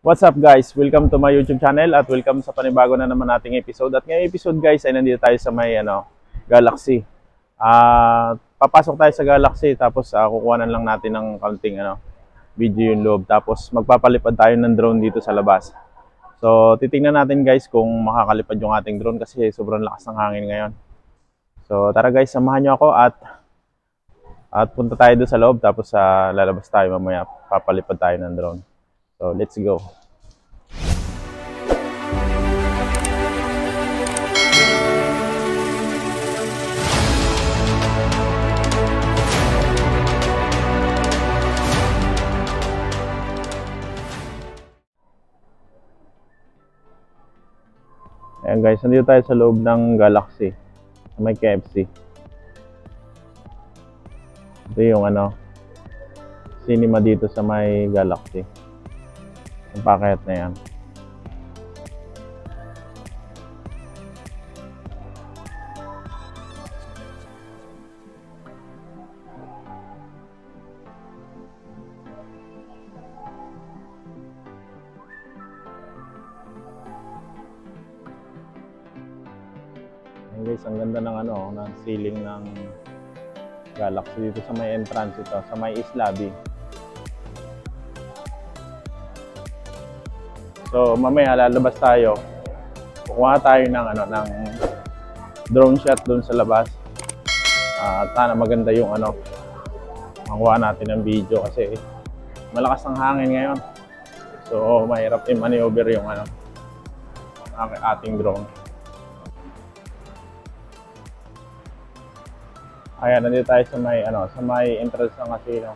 What's up guys? Welcome to my YouTube channel at welcome sa panibago na naman nating episode. At ngayong episode guys ay nandito tayo sa may Galaxy. Papasok tayo sa Galaxy tapos kukuhanan lang natin ng kaunting video yung loob. Tapos magpapalipad tayo ng drone dito sa labas. So titingnan natin guys kung makakalipad yung ating drone kasi sobrang lakas ng hangin ngayon. So tara guys, samahan nyo ako at punta tayo doon sa loob tapos lalabas tayo mamaya, papalipad tayo ng drone. So let's go. Ayan guys, nandito tayo sa loob ng Galaxy. May KFC. Ito yung cinema dito sa may Galaxy. Ang packet na yan. Ayan guys, ang ganda ng ng ceiling ng Galaxy dito sa may entrance ito, sa may East Lobby. So mamaya lalabas tayo. Kukuha tayo ng drone shot doon sa labas. At sana maganda yung makuha natin ng video kasi malakas ang hangin ngayon. So mahirap i-maneuver yung ating drone. Ayan, nandito tayo sa may entrance ng casino.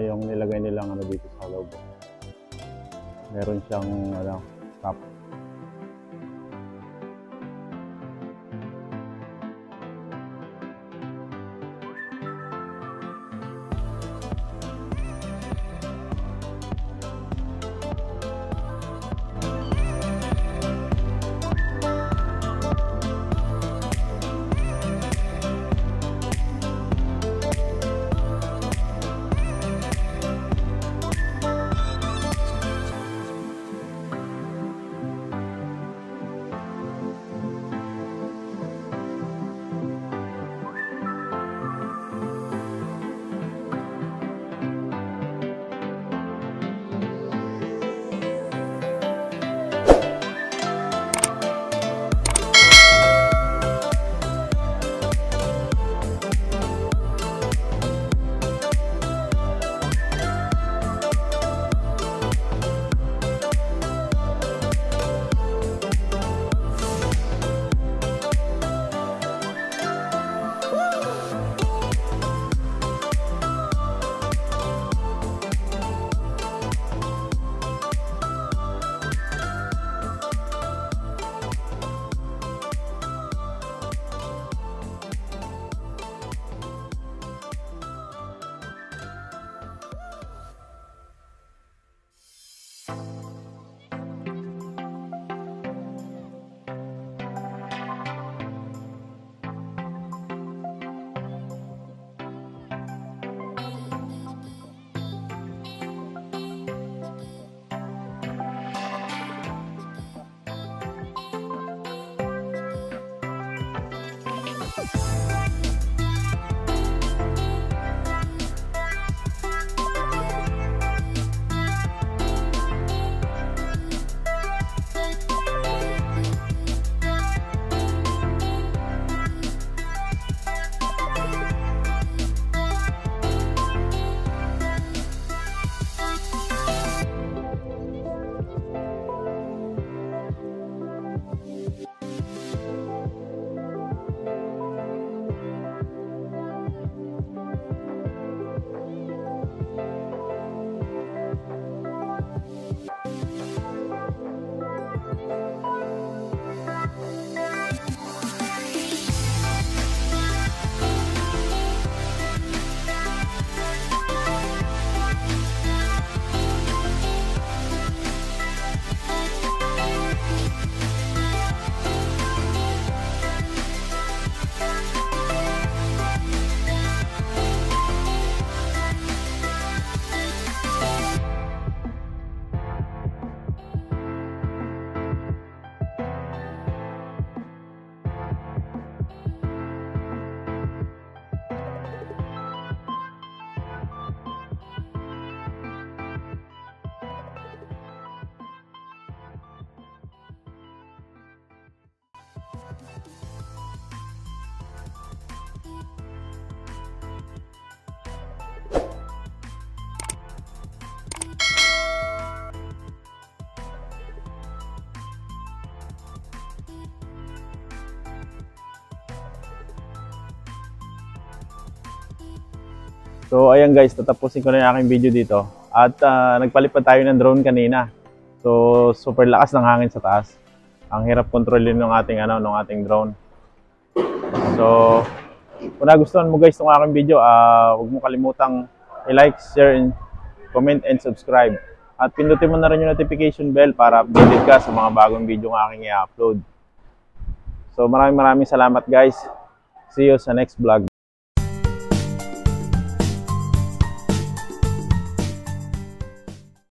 Yung nilagay nilang dito sa loob. Meron siyang cup. So ayan guys, tatapusin ko na yung aking video dito. At nagpalipad tayo ng drone kanina. So super lakas ng hangin sa taas. Ang hirap kontrolin ng ating drone. So kung nagustuhan mo guys itong aking video, huwag mo kalimutang i-like, share, and comment and subscribe. At pindutin mo na rin yung notification bell para updated ka sa mga bagong video ng aking i-upload. So maraming salamat guys. See you sa next vlog.